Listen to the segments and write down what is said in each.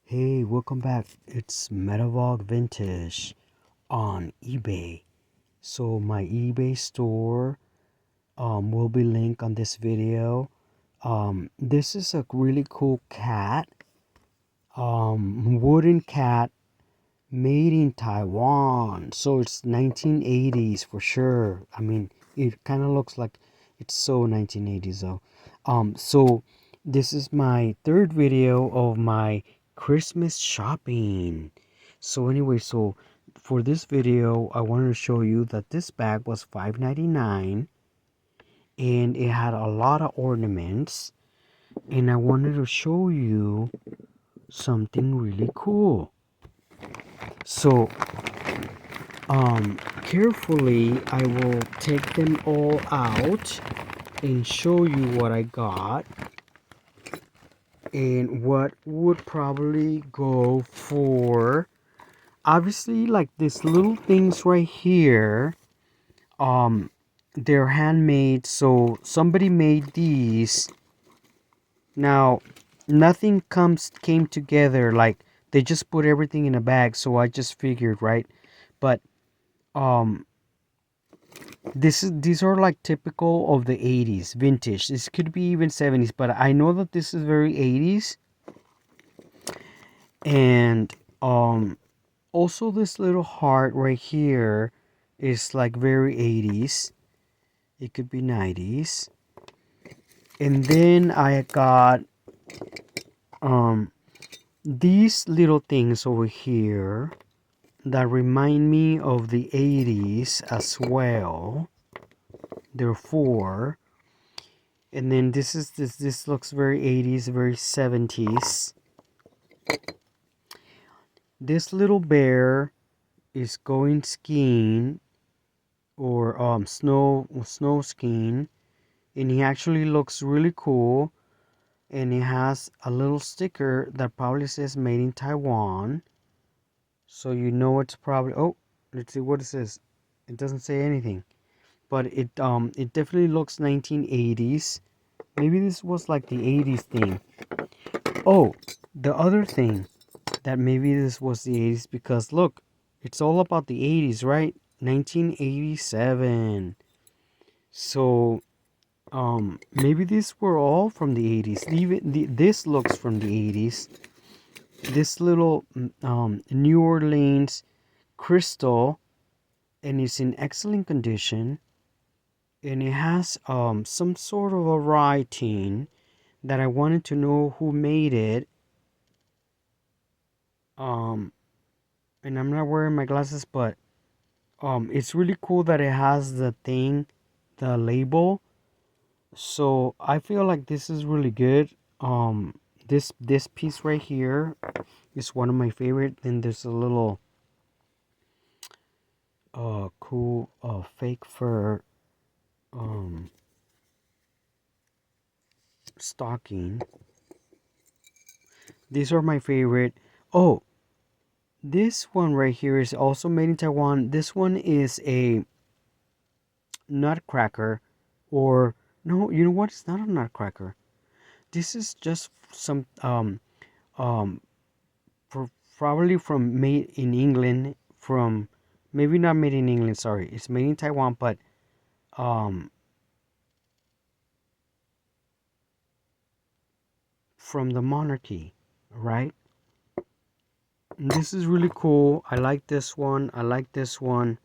Hey, welcome back. It's Medavog Vintage on eBay. So my eBay store will be linked on this video. This is a really cool cat. Wooden cat made in Taiwan. So it's 1980s for sure. I mean, it kind of looks like it's so 1980s though. So this is my third video of my Christmas shopping. So anyway, so for this video, I wanted to show you that this bag was $5.99 and it had a lot of ornaments, and I wanted to show you something really cool. So carefully I will take them all out and show you what I got and what would probably go for. Obviously, like these little things right here, they're handmade, so somebody made these. Now nothing came together, like they just put everything in a bag, so I just figured, right? But um these are like typical of the 80s, vintage. This could be even 70s, but I know that this is very 80s. And also this little heart right here is like very 80s. It could be 90s. And then I got these little things over here that remind me of the 80s as well. Therefore, and then this looks very 80s, very 70s. This little bear is going skiing, or snow skiing, and he actually looks really cool, and he has a little sticker that probably says made in Taiwan, so you know it's probably, oh, let's see what it says. It doesn't say anything, but it definitely looks 1980s. Maybe this was like the 80s thing. Oh, the other thing, that maybe this was the 80s, because look, it's all about the 80s, right? 1987. So maybe these were all from the 80s. Even this looks from the 80s. This little New Orleans crystal, and it's in excellent condition, and it has some sort of a writing that I wanted to know who made it. um and I'm not wearing my glasses, but it's really cool that it has the thing, the label. So I feel like this is really good. This piece right here is one of my favorite. Then there's a little cool fake fur stocking. These are my favorite. Oh, this one right here is also made in Taiwan. This one is a nutcracker, or no, you know what? It's not a nutcracker. This is just some um probably from made in England, from, maybe not made in England, sorry, it's made in Taiwan, but um from the monarchy, right? And this is really cool. I like this one. I like this one.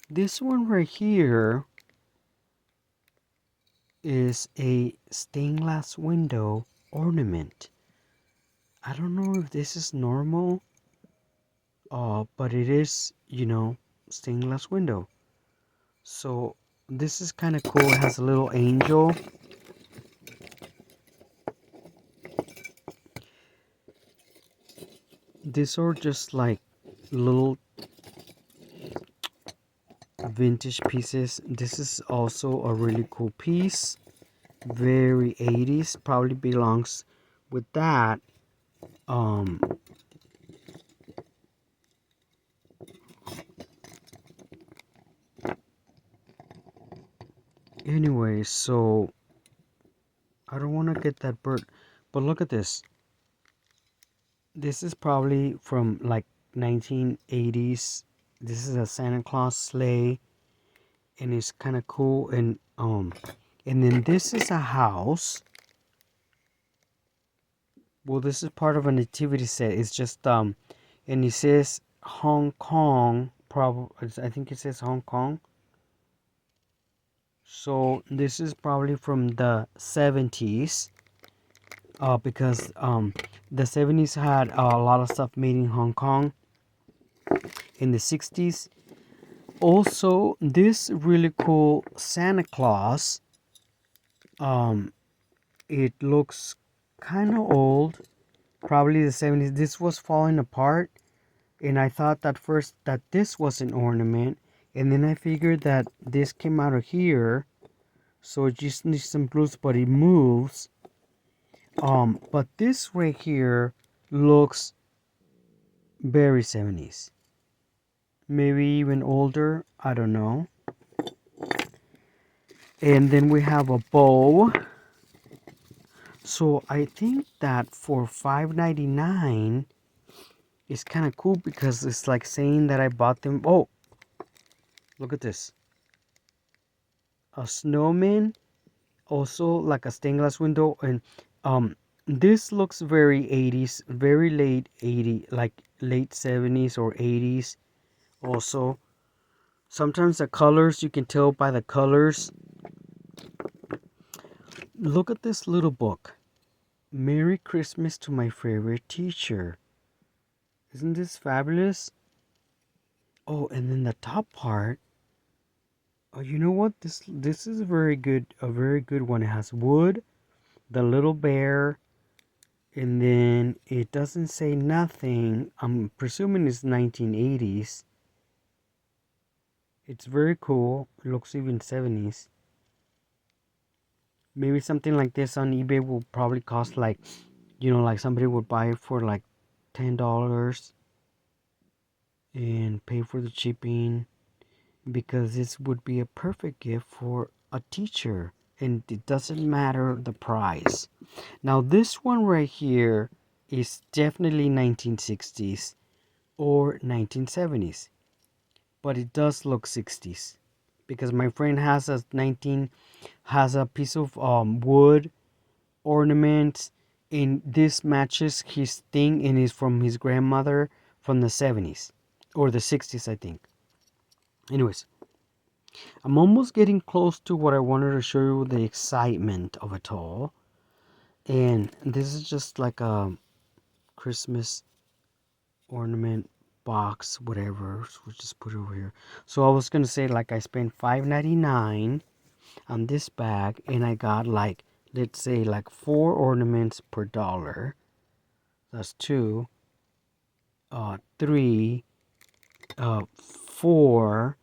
This one right here is a stained glass window ornament. I don't know if this is normal, but it is, stained glass window. So this is kind of cool. It has a little angel. These are just like little vintage pieces. This is also a really cool piece. Very 80s. Probably belongs with that. Um, anyway, so I don't want to get that bird, but look at this. This is probably from like 1980s. This is a Santa Claus sleigh, and it's kind of cool. And then this is a house. Well, this is part of a nativity set. It's just and it says Hong Kong. Probably, I think it says Hong Kong. So this is probably from the 70s. Because the 70s had a lot of stuff made in Hong Kong. In the 60s, also this really cool Santa Claus. Um, it looks kind of old, probably the 70s. This was falling apart, and I thought at first that this was an ornament, and then I figured that this came out of here, so it just needs some glues, but it moves. But this right here looks very 70s, maybe even older, I don't know. And then we have a bow. So I think that for $5.99 is kind of cool, because it's like saying that I bought them. Oh, look at this. A snowman, also like a stained glass window, and this looks very 80s, very late 80s, like late 70s or 80s. Also, sometimes the colors, you can tell by the colors. Look at this little book. Merry Christmas to my favorite teacher. Isn't this fabulous? Oh, and then the top part. Oh, you know what? This is very good. A very good one. It has wood, the little bear, and then it doesn't say nothing. I'm presuming it's 1980s. It's very cool. It looks even 70s. Maybe something like this on eBay will probably cost like, like somebody would buy it for like $10 and pay for the shipping, because this would be a perfect gift for a teacher, and it doesn't matter the price. Now this one right here is definitely 1960s or 1970s, but it does look 60s, because my friend has a piece of wood ornament, and this matches his thing, and is from his grandmother from the 70s or the 60s, I think. Anyways, I'm almost getting close to what I wanted to show you, the excitement of it all. And this is just like a Christmas ornament box, whatever. So we'll just put it over here. So I was gonna say, like, I spent $5.99 on this bag, and I got like, let's say, like 4 ornaments per dollar. That's 2, 3, 4,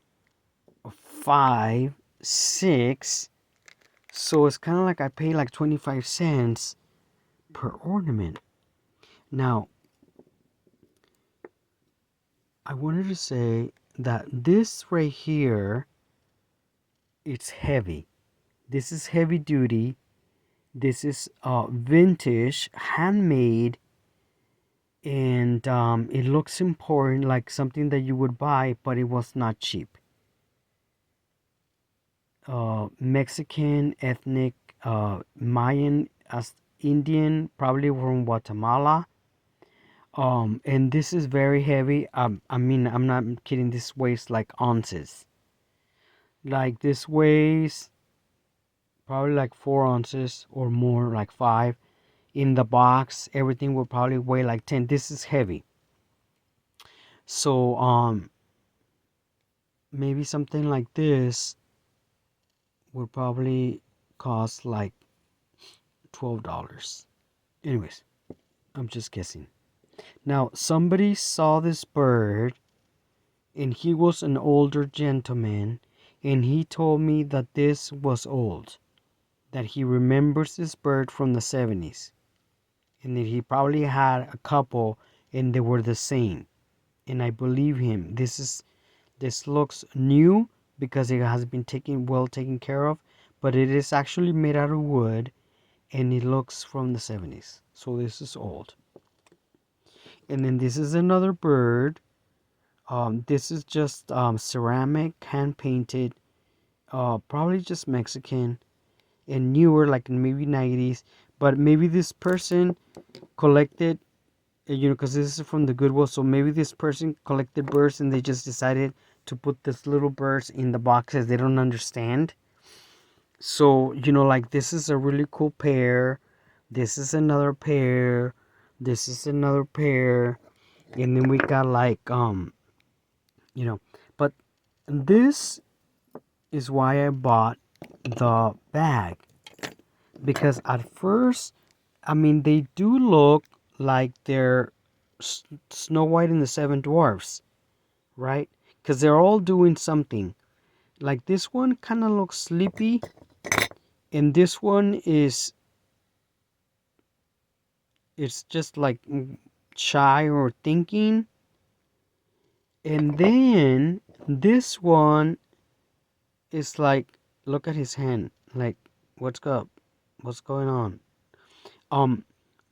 5, 6. So it's kind of like I pay like 25 cents per ornament. Now, I wanted to say that this right here, it's heavy. This is heavy duty. This is vintage, handmade, and it looks important, like something that you would buy, but it was not cheap. Mexican, ethnic, Mayan, as Indian, probably from Guatemala. And this is very heavy. I mean, I'm not kidding. This weighs like ounces. Like this weighs probably like 4 ounces or more, like 5. In the box, everything will probably weigh like 10. This is heavy. So maybe something like this would probably cost like $12. Anyways, I'm just guessing. Now, somebody saw this bird, and he was an older gentleman, and he told me that this was old, that he remembers this bird from the 70s, and that he probably had a couple and they were the same. And I believe him. This looks new because it has been well taken care of, but it is actually made out of wood, and it looks from the 70s. So this is old. And then this is another bird. This is just ceramic, hand painted, probably just Mexican and newer, like maybe 90s. But maybe this person collected, because this is from the Goodwill. So maybe this person collected birds and they just decided to put this little birds in the boxes they don't understand. So, like this is a really cool pair. This is another pair. This is another pair. And then we got like, but this is why I bought the bag. Because at first, I mean, they do look like they're Snow White and the Seven Dwarfs, right? Because they're all doing something. Like this one kind of looks sleepy, and this one it's just like shy or thinking. And then this one is like, look at his hand, like what's up, what's going on?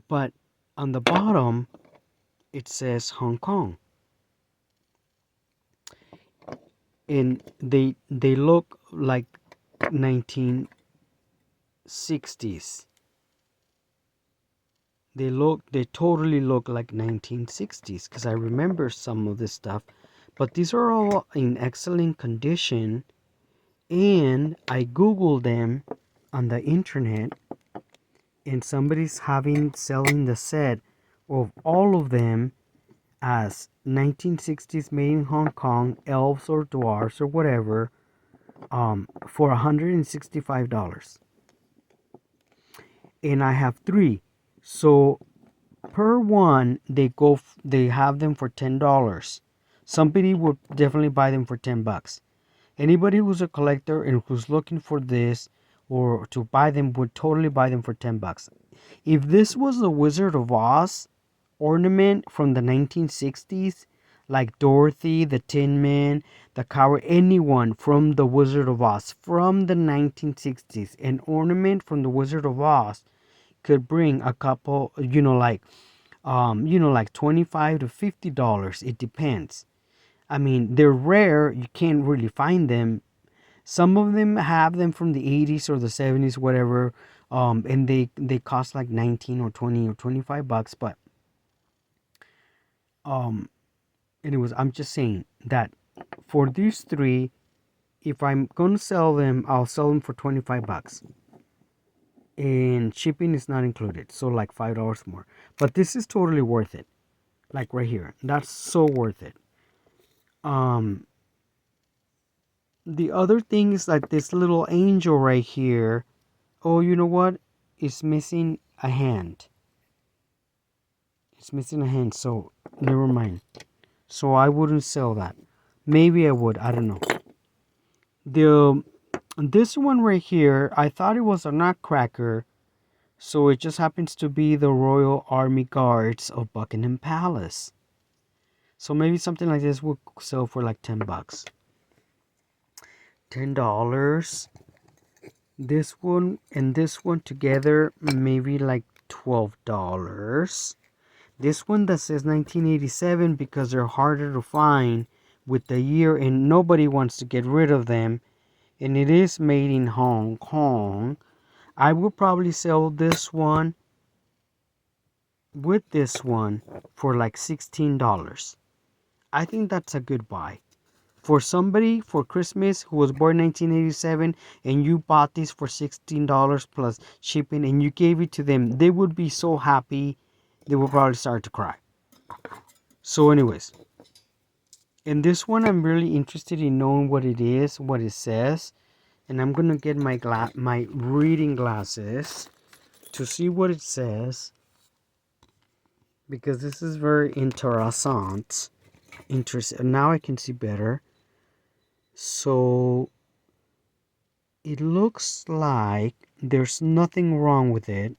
But on the bottom it says Hong Kong, and they look like 1960s. They totally look like 1960s because I remember some of this stuff, but these are all in excellent condition. And I googled them on the internet, and somebody's selling the set of all of them as 1960s made in Hong Kong, elves or dwarfs or whatever, for $165. And I have three. So per one, they have them for $10. Somebody would definitely buy them for $10. Anybody who's a collector and who's looking for this or to buy them would totally buy them for $10. If this was the Wizard of Oz ornament from the 1960s, like Dorothy, the Tin Man, the Coward, anyone from the Wizard of Oz from the 1960s, an ornament from the Wizard of Oz could bring a couple, like $25 to $50. It depends. I mean, they're rare. You can't really find them. Some of them have them from the 80s or the 70s, whatever. And they cost like 19 or 20 or $25. But anyways, I'm just saying that for these three, if I'm gonna sell them, I'll sell them for $25. And shipping is not included, so like $5 more. But this is totally worth it. Like right here. That's so worth it. The other thing is like this little angel right here. Oh, you know what? It's missing a hand. It's missing a hand, so never mind. So I wouldn't sell that. Maybe I would. I don't know. This one right here, I thought it was a nutcracker, so it just happens to be the Royal Army Guards of Buckingham Palace. So maybe something like this would sell for like $10. $10. This one and this one together, maybe like $12. This one that says 1987 because they're harder to find with the year and nobody wants to get rid of them. And it is made in Hong Kong. I will probably sell this one with this one for like $16. I think that's a good buy. For somebody for Christmas who was born 1987 and you bought this for $16 plus shipping and you gave it to them, they would be so happy they will probably start to cry. So anyways, in this one I'm really interested in knowing what it is, what it says, and I'm gonna get my reading glasses to see what it says, because this is very interessant. Now I can see better. So it looks like there's nothing wrong with it,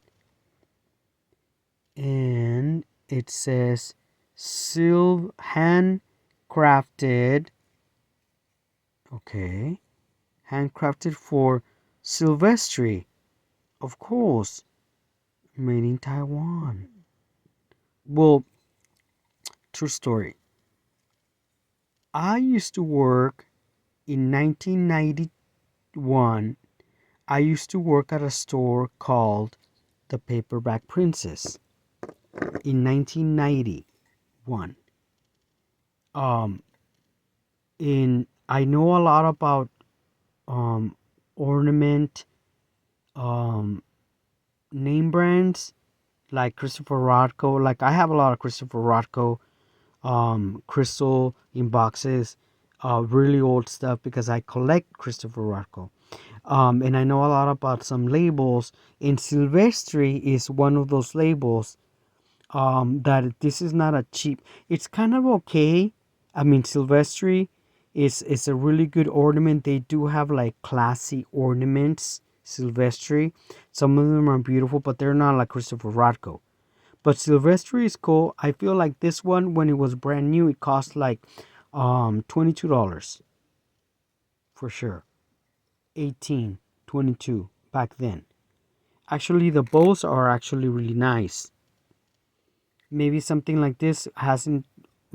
and it says handcrafted. Okay, handcrafted for Silvestri, of course, made in Taiwan. Well, True story. I used to work in 1991. I used to work at a store called The Paperback Princess in 1991. Um, in I know a lot about um ornament um name brands like Christopher Rothko. Like I have a lot of Christopher Rothko crystal in boxes, really old stuff because I collect Christopher Rothko. And I know a lot about some labels, and Silvestri is one of those labels. That this is not a cheap. It's kind of okay. I mean, Silvestri is a really good ornament. They do have like classy ornaments. Silvestri, some of them are beautiful, but they're not like Christopher Rothko. But Silvestri is cool. I feel like this one, when it was brand new, it cost like $22 for sure. 18, 22 back then. Actually, the bows are actually really nice. Maybe something like this hasn't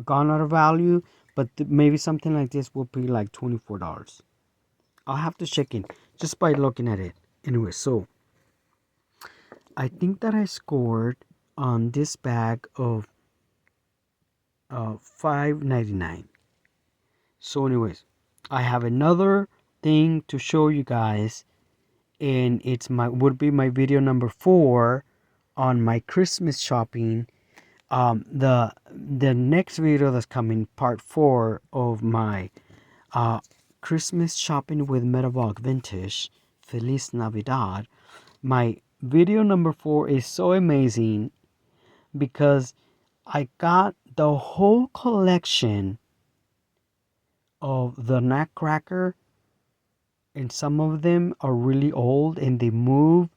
gone out of value, but maybe something like this will be like $24. I'll have to check in just by looking at it. Anyway, so I think that I scored on this bag of $5.99. So, anyways, I have another thing to show you guys, and it's would be my video number 4 on my Christmas shopping. The next video that's coming, part 4 of my Christmas shopping with Medavog Vintage. Feliz Navidad. My video number 4 is so amazing because I got the whole collection of the Nutcracker, and some of them are really old and they move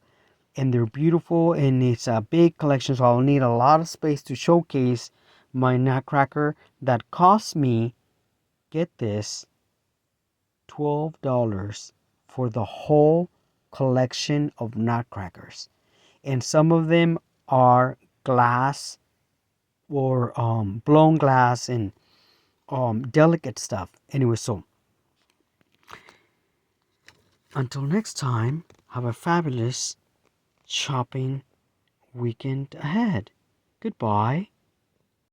and they're beautiful, and it's a big collection, so I'll need a lot of space to showcase my Nutcracker that cost me, get this, $12 for the whole collection of Nutcrackers. And some of them are glass or blown glass and delicate stuff. Anyway, so until next time, have a fabulous shopping weekend ahead. Goodbye.